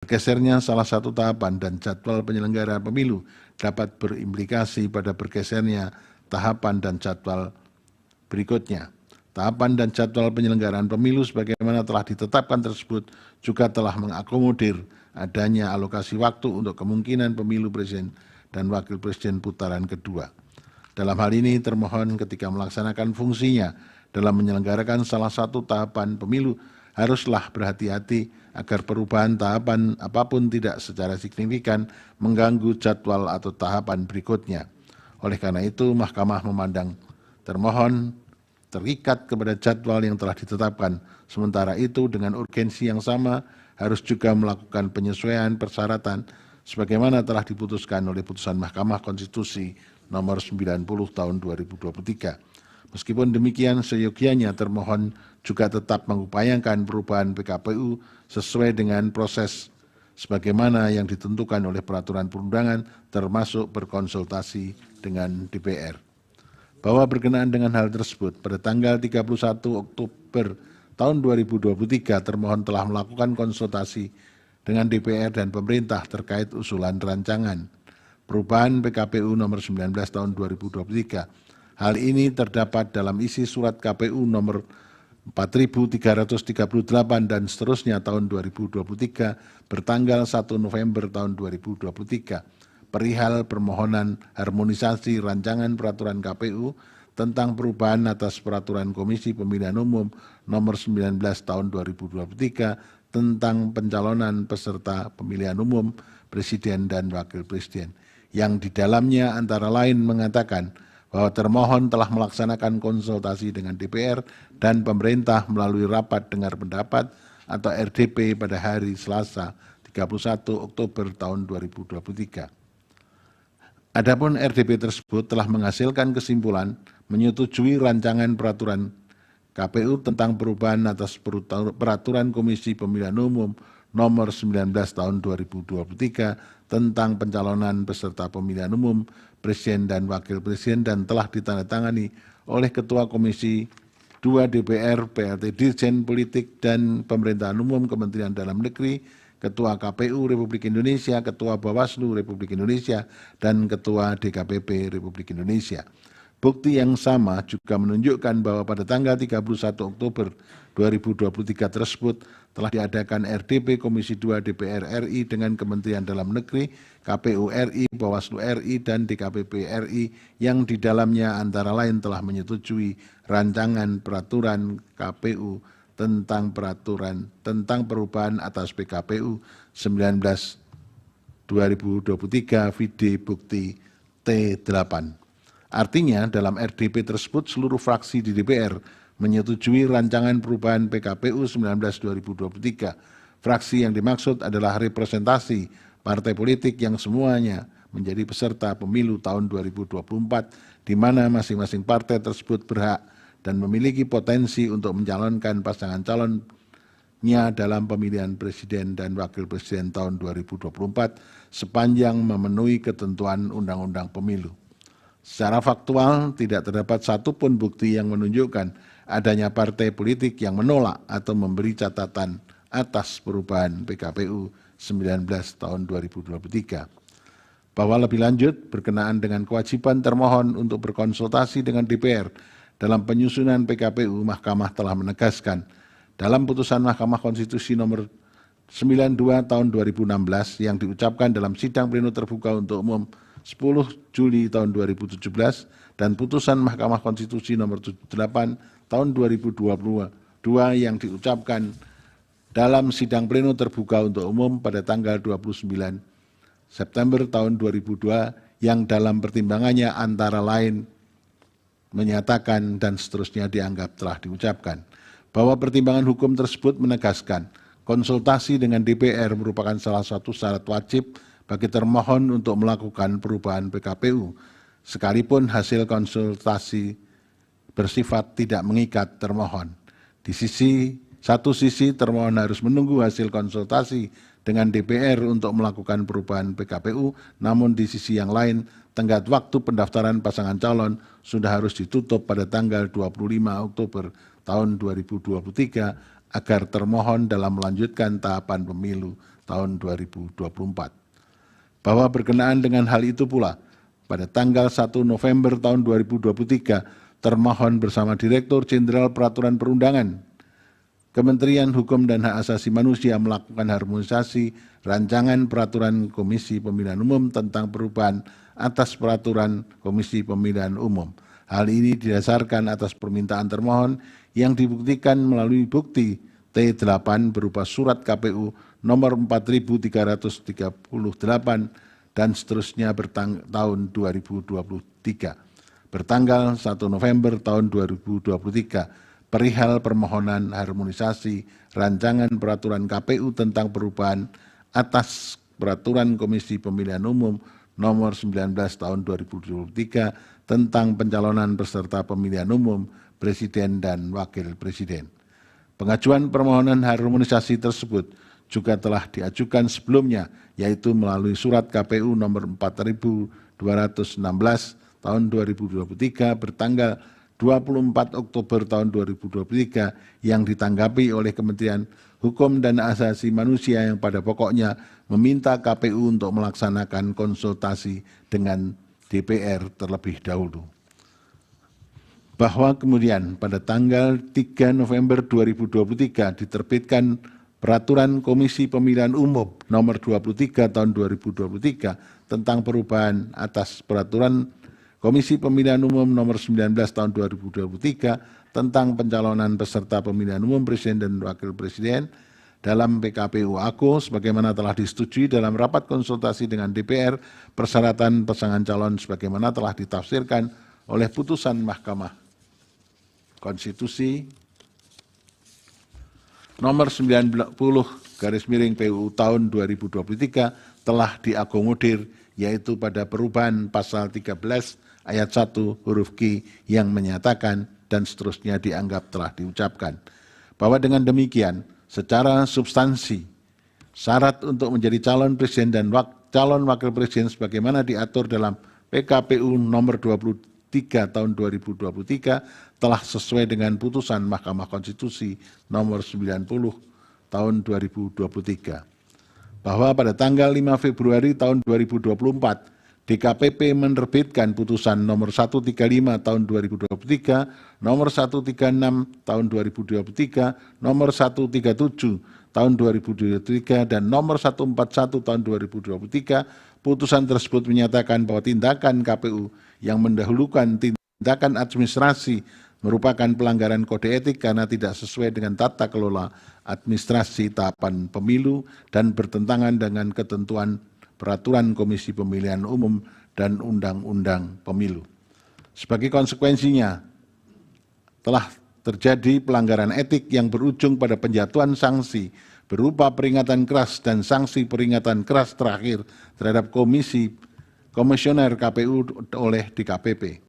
Bergesernya salah satu tahapan dan jadwal penyelenggara pemilu dapat berimplikasi pada bergesernya tahapan dan jadwal berikutnya. Tahapan dan jadwal penyelenggaraan pemilu sebagaimana telah ditetapkan tersebut juga telah mengakomodir adanya alokasi waktu untuk kemungkinan pemilu presiden dan wakil presiden putaran kedua. Dalam hal ini termohon ketika melaksanakan fungsinya dalam menyelenggarakan salah satu tahapan pemilu haruslah berhati-hati agar perubahan tahapan apapun tidak secara signifikan mengganggu jadwal atau tahapan berikutnya. Oleh karena itu, Mahkamah memandang termohon terikat kepada jadwal yang telah ditetapkan. Sementara itu, dengan urgensi yang sama harus juga melakukan penyesuaian persyaratan sebagaimana telah diputuskan oleh putusan Mahkamah Konstitusi nomor 90 tahun 2023. Meskipun demikian, seyogianya termohon juga tetap mengupayakan perubahan PKPU sesuai dengan proses sebagaimana yang ditentukan oleh peraturan perundangan termasuk berkonsultasi dengan DPR. Bahwa berkenaan dengan hal tersebut, pada tanggal 31 Oktober tahun 2023 termohon telah melakukan konsultasi dengan DPR dan pemerintah terkait usulan rancangan perubahan PKPU nomor 19 tahun 2023. Hal ini terdapat dalam isi surat KPU nomor 4.338 dan seterusnya tahun 2023 bertanggal 1 November tahun 2023 perihal permohonan harmonisasi rancangan peraturan KPU tentang perubahan atas peraturan Komisi Pemilihan Umum nomor 19 tahun 2023 tentang pencalonan peserta pemilihan umum presiden dan wakil presiden yang di dalamnya antara lain mengatakan bahwa termohon telah melaksanakan konsultasi dengan DPR dan pemerintah melalui rapat dengar pendapat atau RDP pada hari Selasa 31 Oktober tahun 2023. Adapun RDP tersebut telah menghasilkan kesimpulan menyetujui rancangan peraturan KPU tentang perubahan atas peraturan Komisi Pemilihan Umum nomor 19 tahun 2023 tentang pencalonan peserta pemilihan umum presiden dan wakil presiden dan telah ditandatangani oleh Ketua Komisi 2 DPR, PLT Dirjen Politik dan Pemerintahan Umum Kementerian Dalam Negeri, Ketua KPU Republik Indonesia, Ketua Bawaslu Republik Indonesia, dan Ketua DKPP Republik Indonesia. Bukti yang sama juga menunjukkan bahwa pada tanggal 31 Oktober 2023 tersebut telah diadakan RDP Komisi 2 DPR RI dengan Kementerian Dalam Negeri, KPU RI, Bawaslu RI, dan DKPP RI yang di dalamnya antara lain telah menyetujui rancangan peraturan KPU tentang perubahan atas PKPU 19 2023 vide bukti T8. Artinya dalam RDP tersebut seluruh fraksi di DPR menyetujui rancangan perubahan PKPU 19 2023. Fraksi yang dimaksud adalah representasi partai politik yang semuanya menjadi peserta pemilu tahun 2024 di mana masing-masing partai tersebut berhak dan memiliki potensi untuk mencalonkan pasangan calonnya dalam pemilihan presiden dan wakil presiden tahun 2024 sepanjang memenuhi ketentuan Undang-Undang Pemilu. Secara faktual, tidak terdapat satupun bukti yang menunjukkan adanya partai politik yang menolak atau memberi catatan atas perubahan PKPU 19 tahun 2023. Bahwa lebih lanjut, berkenaan dengan kewajiban termohon untuk berkonsultasi dengan DPR dalam penyusunan PKPU, Mahkamah telah menegaskan dalam putusan Mahkamah Konstitusi nomor 92 tahun 2016 yang diucapkan dalam sidang pleno terbuka untuk umum 10 Juli tahun 2017 dan putusan Mahkamah Konstitusi nomor 78 tahun 2022 yang diucapkan dalam sidang pleno terbuka untuk umum pada tanggal 29 September tahun 2002 yang dalam pertimbangannya antara lain menyatakan dan seterusnya dianggap telah diucapkan bahwa pertimbangan hukum tersebut menegaskan konsultasi dengan DPR merupakan salah satu syarat wajib bagi termohon untuk melakukan perubahan PKPU, sekalipun hasil konsultasi bersifat tidak mengikat termohon. Di satu sisi termohon harus menunggu hasil konsultasi dengan DPR untuk melakukan perubahan PKPU, namun di sisi yang lain tenggat waktu pendaftaran pasangan calon sudah harus ditutup pada tanggal 25 Oktober tahun 2023 agar termohon dalam melanjutkan tahapan pemilu tahun 2024. Bahwa berkenaan dengan hal itu pula, pada tanggal 1 November tahun 2023, termohon bersama Direktur Jenderal Peraturan Perundangan, Kementerian Hukum dan Hak Asasi Manusia melakukan harmonisasi rancangan peraturan Komisi Pemilihan Umum tentang perubahan atas peraturan Komisi Pemilihan Umum. Hal ini didasarkan atas permintaan termohon yang dibuktikan melalui bukti T8 berupa surat KPU nomor 4338 dan seterusnya tahun 2023. Bertanggal 1 November tahun 2023, perihal permohonan harmonisasi rancangan peraturan KPU tentang perubahan atas peraturan Komisi Pemilihan Umum nomor 19 tahun 2023 tentang pencalonan peserta pemilihan umum Presiden dan Wakil Presiden. Pengajuan permohonan harmonisasi tersebut juga telah diajukan sebelumnya, yaitu melalui surat KPU nomor 4216 tahun 2023 bertanggal 24 Oktober tahun 2023 yang ditanggapi oleh Kementerian Hukum dan Asasi Manusia yang pada pokoknya meminta KPU untuk melaksanakan konsultasi dengan DPR terlebih dahulu. Bahwa kemudian pada tanggal 3 November 2023 diterbitkan Peraturan Komisi Pemilihan Umum nomor 23 tahun 2023 tentang perubahan atas Peraturan Komisi Pemilihan Umum nomor 19 tahun 2023 tentang pencalonan peserta pemilihan umum Presiden dan Wakil Presiden dalam PKPU AKO sebagaimana telah disetujui dalam rapat konsultasi dengan DPR, persyaratan pasangan calon sebagaimana telah ditafsirkan oleh putusan Mahkamah Konstitusi nomor 90/PUU tahun 2023 telah diakomodir, yaitu pada perubahan pasal 13 ayat 1 huruf Q yang menyatakan dan seterusnya dianggap telah diucapkan bahwa dengan demikian secara substansi syarat untuk menjadi calon presiden dan calon wakil presiden sebagaimana diatur dalam PKPU nomor 23 tahun 2023 telah sesuai dengan putusan Mahkamah Konstitusi nomor 90 tahun 2023. Bahwa pada tanggal 5 Februari tahun 2024 DKPP menerbitkan putusan nomor 135 tahun 2023, nomor 136 tahun 2023, nomor 137 tahun 2023, dan nomor 141 tahun 2023. Putusan tersebut menyatakan bahwa tindakan KPU yang mendahulukan tindakan administrasi merupakan pelanggaran kode etik karena tidak sesuai dengan tata kelola administrasi tahapan pemilu dan bertentangan dengan ketentuan Peraturan Komisi Pemilihan Umum dan Undang-Undang Pemilu. Sebagai konsekuensinya, telah terjadi pelanggaran etik yang berujung pada penjatuhan sanksi berupa peringatan keras dan sanksi peringatan keras terakhir terhadap komisioner KPU oleh DKPP.